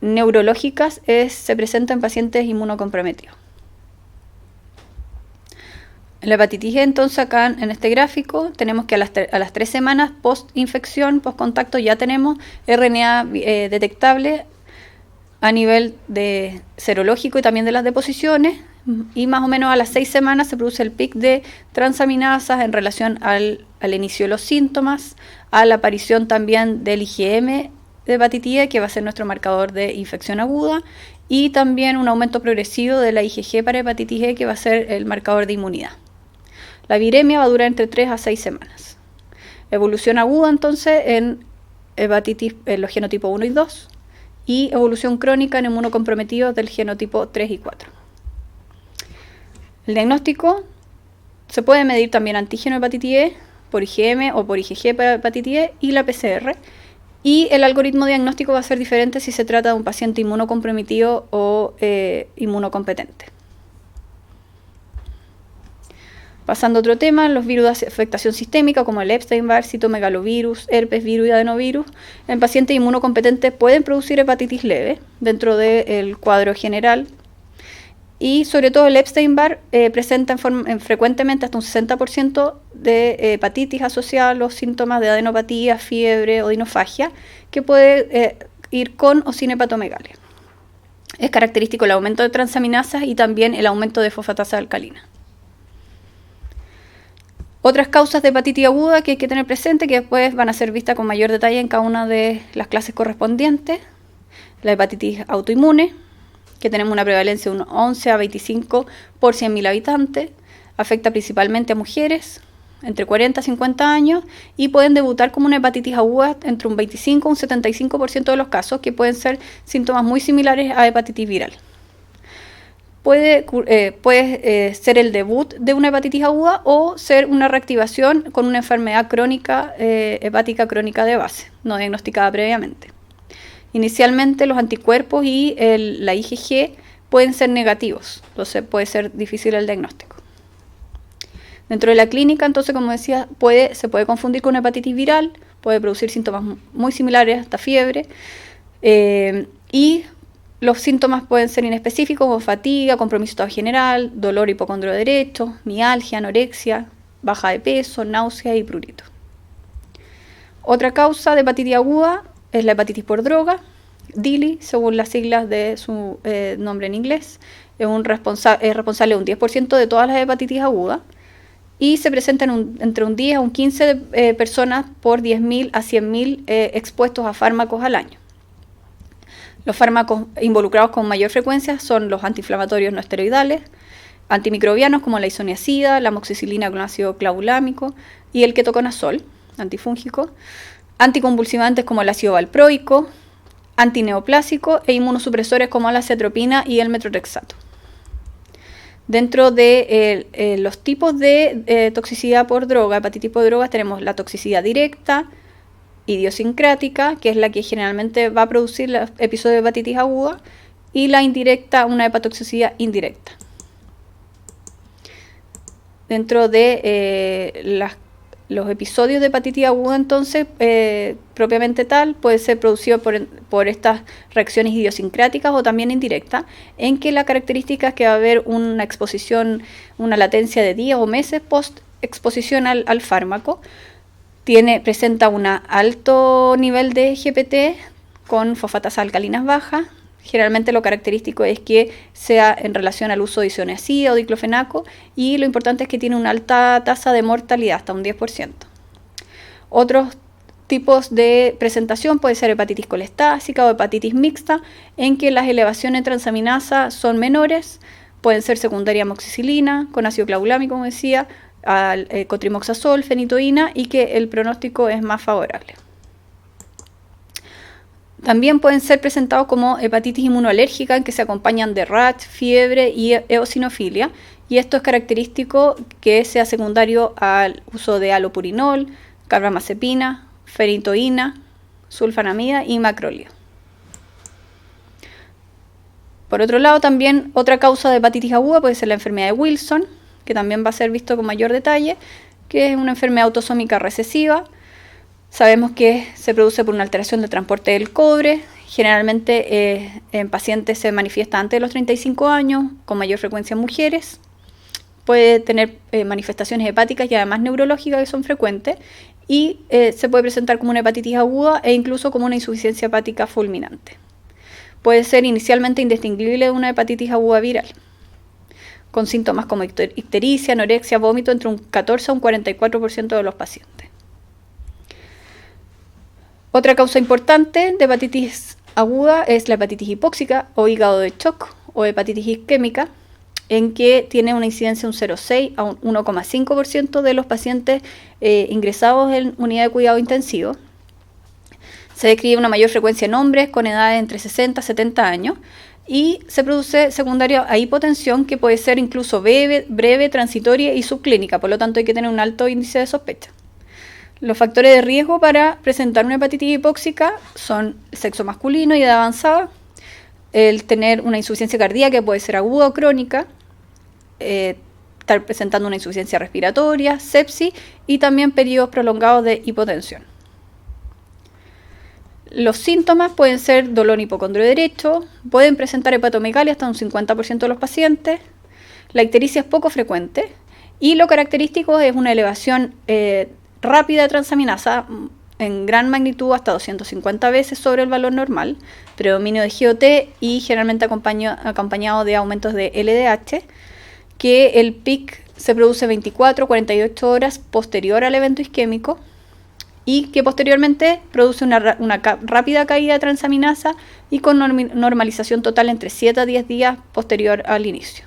Speaker 1: neurológicas se presenta en pacientes inmunocomprometidos. En la hepatitis E, entonces, acá en este gráfico, tenemos que a las 3 semanas post-infección, post-contacto, ya tenemos RNA detectable a nivel de serológico y también de las deposiciones, y más o menos a las 6 semanas se produce el pic de transaminasas en relación al inicio de los síntomas, a la aparición también del IgM de hepatitis E, que va a ser nuestro marcador de infección aguda, y también un aumento progresivo de la IgG para hepatitis E, que va a ser el marcador de inmunidad. La viremia va a durar entre 3 a 6 semanas. Evolución aguda entonces en hepatitis en los genotipos 1 y 2, y evolución crónica en inmunocomprometidos del genotipo 3 y 4. El diagnóstico se puede medir también antígeno de hepatitis E por IgM o por IgG para hepatitis E y la PCR. Y el algoritmo diagnóstico va a ser diferente si se trata de un paciente inmunocomprometido o inmunocompetente. Pasando a otro tema, los virus de afectación sistémica como el Epstein-Barr, citomegalovirus, herpes virus y adenovirus, en pacientes inmunocompetentes pueden producir hepatitis leve dentro del cuadro general. Y sobre todo el Epstein-Barr presenta frecuentemente hasta un 60% de hepatitis asociada a los síntomas de adenopatía, fiebre o dinofagia, que puede ir con o sin hepatomegalia. Es característico el aumento de transaminasas y también el aumento de fosfatasa alcalina. Otras causas de hepatitis aguda que hay que tener presente, que después van a ser vistas con mayor detalle en cada una de las clases correspondientes. La hepatitis autoinmune, que tenemos una prevalencia de un 11 a 25 por 100.000 habitantes, afecta principalmente a mujeres entre 40 y 50 años y pueden debutar como una hepatitis aguda entre un 25 y un 75% de los casos, que pueden ser síntomas muy similares a hepatitis viral. Puede ser el debut de una hepatitis aguda o ser una reactivación con una enfermedad crónica, hepática crónica de base, no diagnosticada previamente. Inicialmente los anticuerpos y la IgG pueden ser negativos, entonces puede ser difícil el diagnóstico. Dentro de la clínica, entonces, como decía, se puede confundir con una hepatitis viral, puede producir síntomas muy similares, hasta fiebre, y los síntomas pueden ser inespecíficos como fatiga, compromiso de estado general, dolor hipocondrio derecho, mialgia, anorexia, baja de peso, náusea y prurito. Otra causa de hepatitis aguda es la hepatitis por droga. DILI, según las siglas de su nombre en inglés, es responsable de un 10% de todas las hepatitis agudas y se presenta entre un 10 a un 15 de personas por 10.000 a 100.000 expuestos a fármacos al año. Los fármacos involucrados con mayor frecuencia son los antiinflamatorios no esteroidales, antimicrobianos como la isoniazida, la amoxicilina con ácido clavulámico y el ketoconazol, antifúngico, anticonvulsivantes como el ácido valproico, antineoplásico e inmunosupresores como la cetropina y el metrorexato. Dentro de los tipos de toxicidad por droga, hepatitis por drogas, tenemos la toxicidad directa, idiosincrática, que es la que generalmente va a producir los episodios de hepatitis aguda, y la indirecta, una hepatotoxicidad indirecta. Dentro de los episodios de hepatitis aguda, entonces, propiamente tal, puede ser producido por estas reacciones idiosincráticas o también indirectas, en que la característica es que va a haber una exposición, una latencia de días o meses post exposición al fármaco. Presenta un alto nivel de GPT con fosfatasas alcalinas bajas. Generalmente lo característico es que sea en relación al uso de isoniazida o diclofenaco, y lo importante es que tiene una alta tasa de mortalidad, hasta un 10%. Otros tipos de presentación puede ser hepatitis colestásica o hepatitis mixta, en que las elevaciones de transaminasa son menores, pueden ser secundaria a amoxicilina, con ácido clavulámico, como decía, al cotrimoxazol, fenitoína, y que el pronóstico es más favorable. También pueden ser presentados como hepatitis inmunoalérgica, en que se acompañan de rash, fiebre y eosinofilia, y esto es característico que sea secundario al uso de alopurinol, carbamazepina, fenitoína, sulfanamida y macrolio. Por otro lado, también otra causa de hepatitis aguda puede ser la enfermedad de Wilson, que también va a ser visto con mayor detalle, que es una enfermedad autosómica recesiva. Sabemos que se produce por una alteración del transporte del cobre. Generalmente en pacientes se manifiesta antes de los 35 años, con mayor frecuencia en mujeres. Puede tener manifestaciones hepáticas y además neurológicas que son frecuentes, y se puede presentar como una hepatitis aguda e incluso como una insuficiencia hepática fulminante. Puede ser inicialmente indistinguible de una hepatitis aguda viral. con síntomas como ictericia, anorexia, vómito entre un 14 a un 44% de los pacientes. Otra causa importante de hepatitis aguda es la hepatitis hipóxica o hígado de shock o hepatitis isquémica, en que tiene una incidencia de un 0,6 a un 1,5% de los pacientes ingresados en unidad de cuidado intensivo. Se describe una mayor frecuencia en hombres con edades entre 60 y 70 años y se produce secundario a hipotensión, que puede ser incluso breve, transitoria y subclínica, por lo tanto hay que tener un alto índice de sospecha. Los factores de riesgo para presentar una hepatitis hipóxica son el sexo masculino y edad avanzada, el tener una insuficiencia cardíaca que puede ser aguda o crónica, estar presentando una insuficiencia respiratoria, sepsis y también periodos prolongados de hipotensión. Los síntomas pueden ser dolor hipocondrio derecho, pueden presentar hepatomegalia hasta un 50% de los pacientes, la ictericia es poco frecuente y lo característico es una elevación rápida de transaminasa en gran magnitud hasta 250 veces sobre el valor normal, predominio de GOT y generalmente acompañado de aumentos de LDH, que el pic se produce 24-48 horas posterior al evento isquémico y que posteriormente produce una rápida caída de transaminasa y con normalización total entre 7 a 10 días posterior al inicio.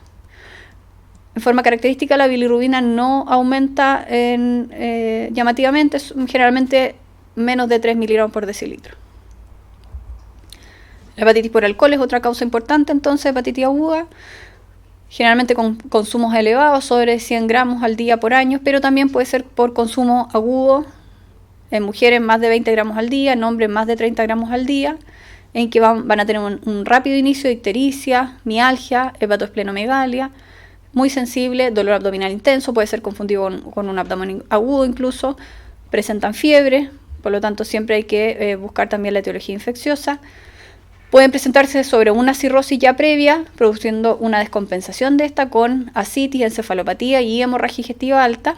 Speaker 1: En forma característica, la bilirrubina no aumenta llamativamente, generalmente menos de 3 miligramos por decilitro. La hepatitis por alcohol es otra causa importante, entonces, hepatitis aguda, generalmente con consumos elevados, sobre 100 gramos al día por año, pero también puede ser por consumo agudo en mujeres más de 20 gramos al día, en hombres más de 30 gramos al día, en que van a tener un rápido inicio de ictericia, mialgia, hepatoesplenomegalia, muy sensible, dolor abdominal intenso, puede ser confundido con un abdomen agudo incluso, presentan fiebre, por lo tanto siempre hay que buscar también la etiología infecciosa. Pueden presentarse sobre una cirrosis ya previa, produciendo una descompensación de esta con ascitis, encefalopatía y hemorragia digestiva alta.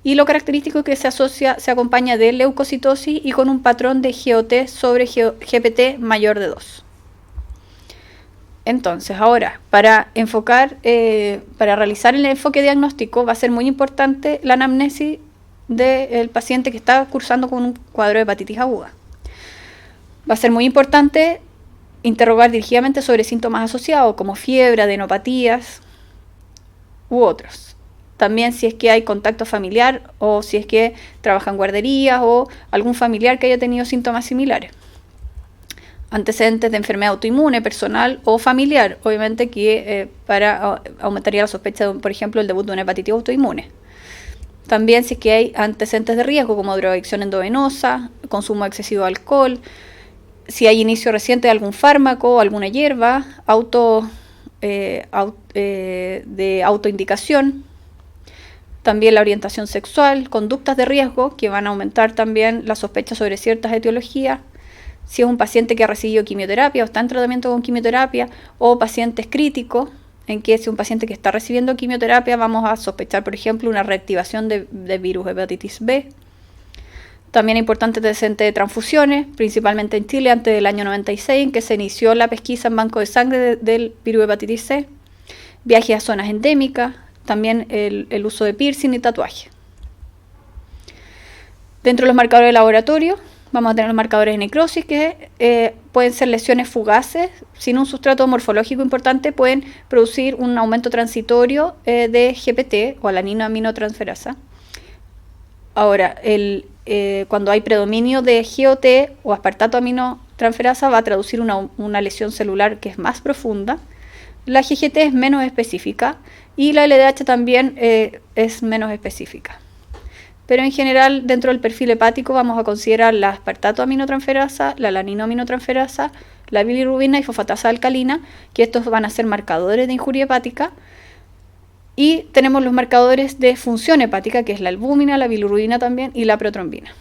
Speaker 1: Y lo característico es que se acompaña de leucocitosis y con un patrón de GOT sobre GPT mayor de 2. Entonces, ahora, para realizar el enfoque diagnóstico va a ser muy importante la anamnesis del paciente que está cursando con un cuadro de hepatitis aguda. Va a ser muy importante interrogar dirigidamente sobre síntomas asociados como fiebre, adenopatías u otros. También si es que hay contacto familiar o si es que trabaja en guarderías o algún familiar que haya tenido síntomas similares. Antecedentes de enfermedad autoinmune, personal o familiar, obviamente que aumentaría la sospecha de, por ejemplo, el debut de una hepatitis autoinmune. También si es que hay antecedentes de riesgo como drogadicción endovenosa, consumo excesivo de alcohol, si hay inicio reciente de algún fármaco, alguna hierba, de autoindicación, también la orientación sexual, conductas de riesgo que van a aumentar también la sospecha sobre ciertas etiologías, si es un paciente que ha recibido quimioterapia o está en tratamiento con quimioterapia, o pacientes críticos, en que si un paciente que está recibiendo quimioterapia vamos a sospechar, por ejemplo, una reactivación de virus hepatitis B. También es importante antecedente de transfusiones, principalmente en Chile antes del año 96, en que se inició la pesquisa en banco de sangre del virus hepatitis C, viajes a zonas endémicas, también el uso de piercing y tatuaje. Dentro de los marcadores de laboratorio, vamos a tener los marcadores de necrosis, que pueden ser lesiones fugaces, sin un sustrato morfológico importante, pueden producir un aumento transitorio de GPT o alanino-aminotransferasa. Ahora, cuando hay predominio de GOT o aspartato aminotransferasa, va a traducir una lesión celular que es más profunda. La GGT es menos específica y la LDH también es menos específica. Pero en general, dentro del perfil hepático vamos a considerar la aspartato aminotransferasa, la alanino-aminotransferasa, la bilirrubina y fosfatasa alcalina, que estos van a ser marcadores de injuria hepática. Y tenemos los marcadores de función hepática, que es la albúmina, la bilirrubina también y la protrombina.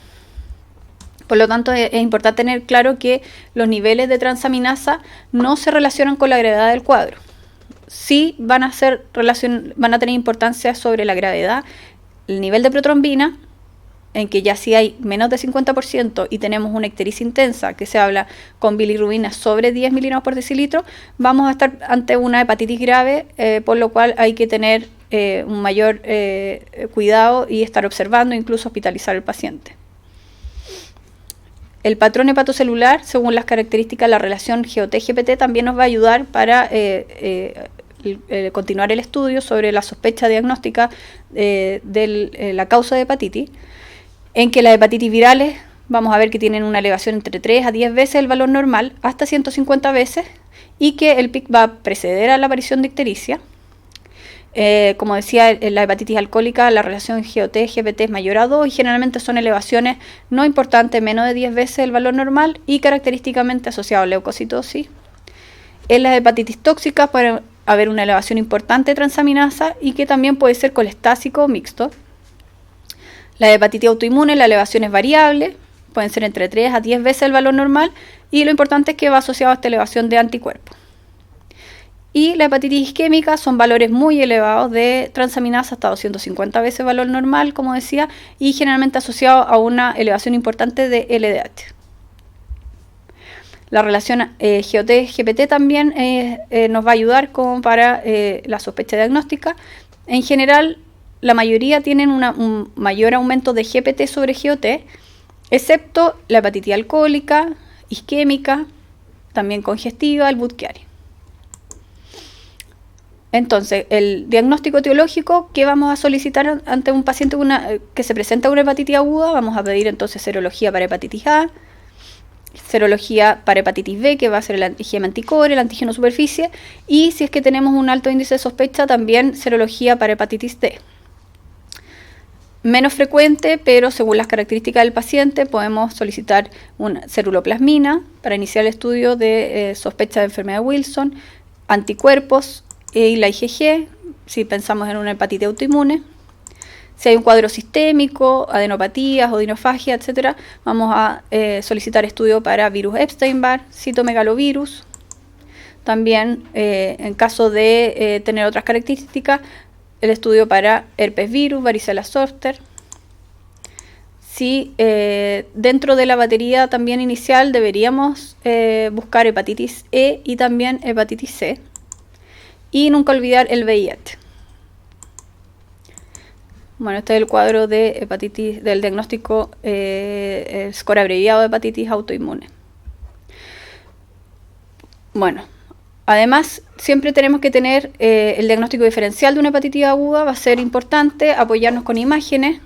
Speaker 1: Por lo tanto, es importante tener claro que los niveles de transaminasa no se relacionan con la gravedad del cuadro. Sí van a tener importancia sobre la gravedad, el nivel de protrombina en que ya si hay menos de 50% y tenemos una ictericia intensa, que se habla con bilirrubina sobre 10 miligramos por decilitro, vamos a estar ante una hepatitis grave, por lo cual hay que tener un mayor cuidado y estar observando, incluso hospitalizar al paciente. El patrón hepatocelular, según las características de la relación GOT-GPT, también nos va a ayudar para continuar el estudio sobre la sospecha diagnóstica de la causa de hepatitis, en que las hepatitis virales vamos a ver que tienen una elevación entre 3 a 10 veces el valor normal, hasta 150 veces, y que el pic va a preceder a la aparición de ictericia. Como decía, en la hepatitis alcohólica la relación GOT-GPT es mayor a 2 y generalmente son elevaciones no importantes, menos de 10 veces el valor normal y característicamente asociado a leucocitosis. En las hepatitis tóxicas puede haber una elevación importante de transaminasa y que también puede ser colestásico o mixto. La hepatitis autoinmune, la elevación es variable, pueden ser entre 3 a 10 veces el valor normal y lo importante es que va asociado a esta elevación de anticuerpos. Y la hepatitis isquémica son valores muy elevados de transaminasa, hasta 250 veces el valor normal, como decía, y generalmente asociado a una elevación importante de LDH. La relación GOT-GPT también nos va a ayudar como para la sospecha diagnóstica. En general, la mayoría tienen un mayor aumento de GPT sobre GOT, excepto la hepatitis alcohólica, isquémica, también congestiva, el Budd-Chiari. Entonces, el diagnóstico etiológico que vamos a solicitar ante un paciente que se presenta con una hepatitis aguda, vamos a pedir entonces serología para hepatitis A, serología para hepatitis B, que va a ser el IgM anticore, el antígeno superficie, y si es que tenemos un alto índice de sospecha, también serología para hepatitis D. Menos frecuente, pero según las características del paciente, podemos solicitar una ceruloplasmina para iniciar el estudio de sospecha de enfermedad de Wilson, anticuerpos y la IgG, si pensamos en una hepatitis autoinmune. Si hay un cuadro sistémico, adenopatías, odinofagia, etc., vamos a solicitar estudio para virus Epstein-Barr, citomegalovirus. También, en caso de tener otras características, el estudio para herpes virus, varicela zoster. Si dentro de la batería también inicial deberíamos buscar hepatitis E y también hepatitis C. Y nunca olvidar el VIH. Bueno, este es el cuadro de hepatitis, del diagnóstico, el score abreviado de hepatitis autoinmune. Bueno, además, siempre tenemos que tener el diagnóstico diferencial de una hepatitis aguda. Va a ser importante apoyarnos con imágenes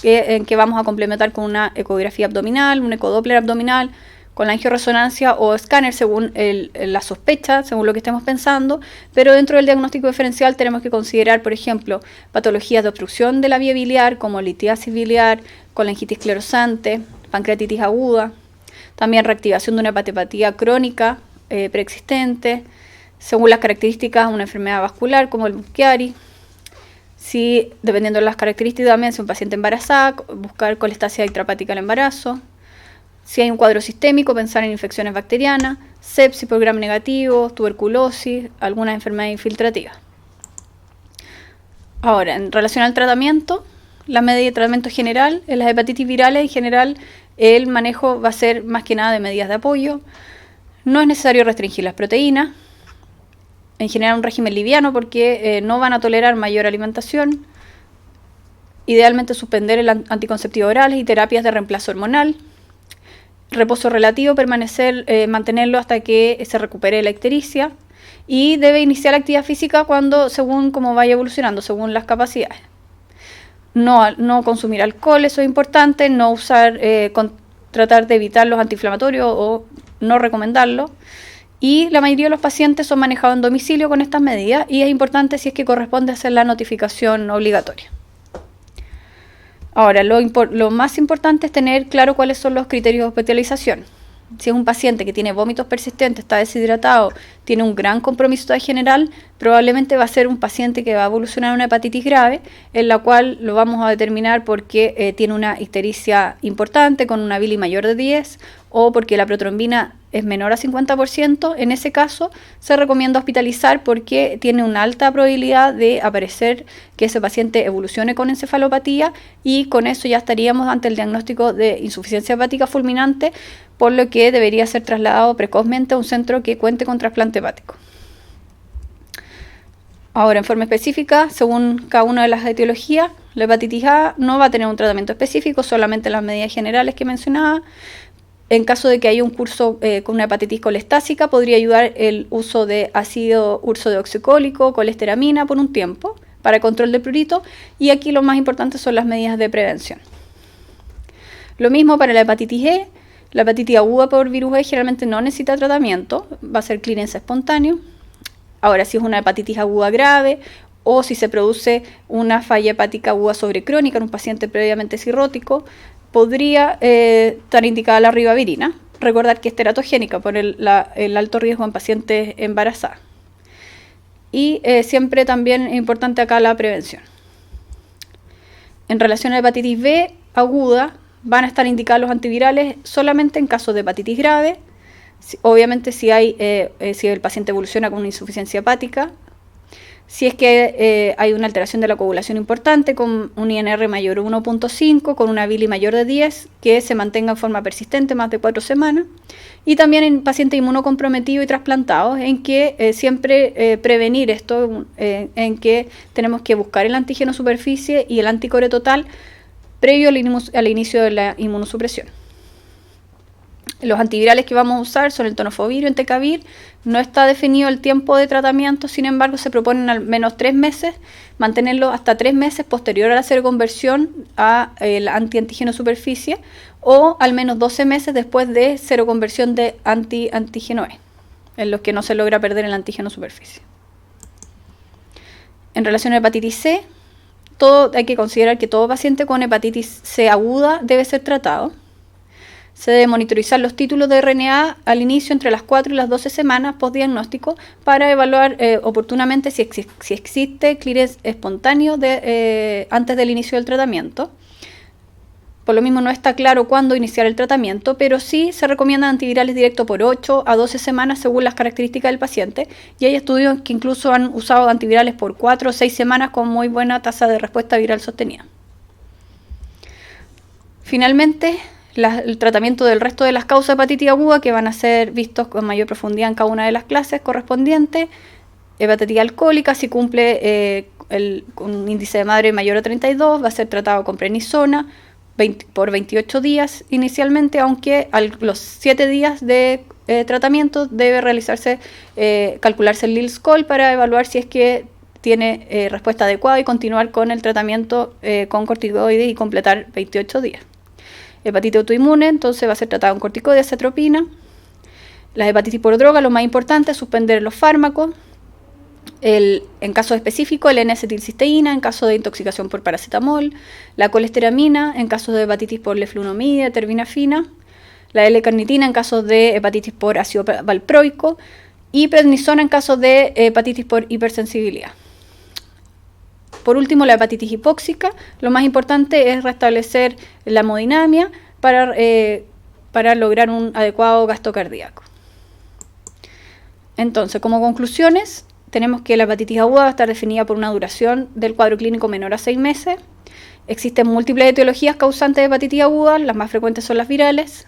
Speaker 1: en que vamos a complementar con una ecografía abdominal, un ecodoppler abdominal, con la angioresonancia o escáner según la sospecha, según lo que estemos pensando, pero dentro del diagnóstico diferencial tenemos que considerar, por ejemplo, patologías de obstrucción de la vía biliar, como litiasis biliar, colangitis esclerosante, pancreatitis aguda, también reactivación de una hepatopatía crónica preexistente, según las características, una enfermedad vascular como el Budd-Chiari. Si, dependiendo de las características también, si un paciente embarazada, buscar colestasia intrahepática al embarazo. Si hay un cuadro sistémico, pensar en infecciones bacterianas, sepsis por gram negativo, tuberculosis, algunas enfermedades infiltrativas. Ahora, en relación al tratamiento, la medida de tratamiento general, en las hepatitis virales en general, el manejo va a ser más que nada de medidas de apoyo. No es necesario restringir las proteínas. En general un régimen liviano porque no van a tolerar mayor alimentación. Idealmente suspender el anticonceptivo oral y terapias de reemplazo hormonal. Reposo relativo, mantenerlo hasta que se recupere la ictericia. Y debe iniciar actividad física según cómo vaya evolucionando, según las capacidades. No consumir alcohol, eso es importante. No usar, tratar de evitar los antiinflamatorios o no recomendarlo. Y la mayoría de los pacientes son manejados en domicilio con estas medidas y es importante si es que corresponde hacer la notificación obligatoria. Ahora, lo más importante es tener claro cuáles son los criterios de hospitalización. Si es un paciente que tiene vómitos persistentes, está deshidratado, tiene un gran compromiso general, probablemente va a ser un paciente que va a evolucionar a una hepatitis grave, en la cual lo vamos a determinar porque tiene una ictericia importante con una bili mayor de 10 o porque la protrombina es menor a 50%, en ese caso se recomienda hospitalizar porque tiene una alta probabilidad de aparecer que ese paciente evolucione con encefalopatía y con eso ya estaríamos ante el diagnóstico de insuficiencia hepática fulminante, por lo que debería ser trasladado precozmente a un centro que cuente con trasplante hepático. Ahora, en forma específica, según cada una de las etiologías, la hepatitis A no va a tener un tratamiento específico, solamente las medidas generales que mencionaba. En caso de que haya un curso con una hepatitis colestásica, podría ayudar el uso de ácido ursodeoxicólico, colesteramina por un tiempo para control del prurito, y aquí lo más importante son las medidas de prevención. Lo mismo para la hepatitis E. La hepatitis aguda por virus E generalmente no necesita tratamiento, va a ser clearance espontáneo. Ahora, si es una hepatitis aguda grave o si se produce una falla hepática aguda sobrecrónica en un paciente previamente cirrótico, podría estar indicada la ribavirina. Recordar que es teratogénica por el alto riesgo en pacientes embarazadas. Y siempre también es importante acá la prevención. En relación a la hepatitis B aguda, van a estar indicados los antivirales solamente en casos de hepatitis grave. Obviamente si el paciente evoluciona con una insuficiencia hepática, si es que hay una alteración de la coagulación importante con un INR mayor a 1.5, con una bili mayor de 10, que se mantenga en forma persistente más de 4 semanas, y también en pacientes inmunocomprometidos y trasplantados, en que siempre prevenir esto, en que tenemos que buscar el antígeno superficie y el anticore total previo al inicio de la inmunosupresión. Los antivirales que vamos a usar son el tenofovir y el entecavir. No está definido el tiempo de tratamiento, sin embargo se proponen al menos 3 meses, mantenerlo hasta 3 meses posterior a la seroconversión al antiantígeno superficie o al menos 12 meses después de seroconversión de antígeno E, en los que no se logra perder el antígeno superficie. En relación a hepatitis C, hay que considerar que todo paciente con hepatitis C aguda debe ser tratado. Se debe monitorizar los títulos de RNA al inicio entre las 4 y las 12 semanas postdiagnóstico para evaluar oportunamente si existe clearance espontáneo antes del inicio del tratamiento. Por lo mismo no está claro cuándo iniciar el tratamiento, pero sí se recomiendan antivirales directos por 8 a 12 semanas según las características del paciente, y hay estudios que incluso han usado antivirales por 4 o 6 semanas con muy buena tasa de respuesta viral sostenida. Finalmente, el tratamiento del resto de las causas de hepatitis aguda, que van a ser vistos con mayor profundidad en cada una de las clases correspondientes. Hepatitis alcohólica, si cumple con un índice de madre mayor a 32, va a ser tratado con prednisona por 28 días inicialmente, aunque a los 7 días de tratamiento debe calcularse el Lille-Score para evaluar si es que tiene respuesta adecuada y continuar con el tratamiento con corticoides y completar 28 días. Hepatitis autoinmune, entonces va a ser tratada con corticoides, atropina. Las hepatitis por droga, lo más importante es suspender los fármacos. En caso específico, el N-acetilcisteína en caso de intoxicación por paracetamol, la colesteramina en caso de hepatitis por leflunomida, terbinafina, la L-carnitina en caso de hepatitis por ácido valproico y prednisona en caso de hepatitis por hipersensibilidad. Por último, la hepatitis hipóxica, lo más importante es restablecer la hemodinamia para lograr un adecuado gasto cardíaco. Entonces, como conclusiones, tenemos que la hepatitis aguda va a estar definida por una duración del cuadro clínico menor a 6 meses. Existen múltiples etiologías causantes de hepatitis aguda, las más frecuentes son las virales.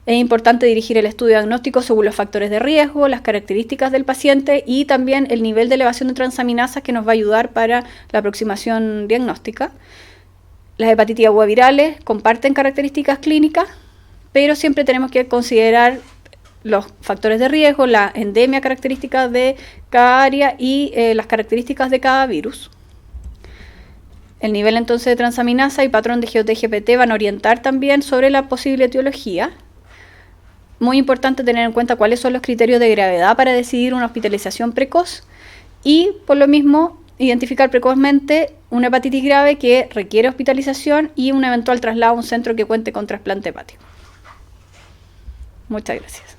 Speaker 1: Es importante dirigir el estudio diagnóstico según los factores de riesgo, las características del paciente y también el nivel de elevación de transaminasas que nos va a ayudar para la aproximación diagnóstica. Las hepatitis agudas virales comparten características clínicas, pero siempre tenemos que considerar los factores de riesgo, la endemia característica de cada área y las características de cada virus. El nivel entonces de transaminasa y patrón de GOT-GPT van a orientar también sobre la posible etiología. Muy importante tener en cuenta cuáles son los criterios de gravedad para decidir una hospitalización precoz y, por lo mismo, identificar precozmente una hepatitis grave que requiere hospitalización y un eventual traslado a un centro que cuente con trasplante hepático. Muchas gracias.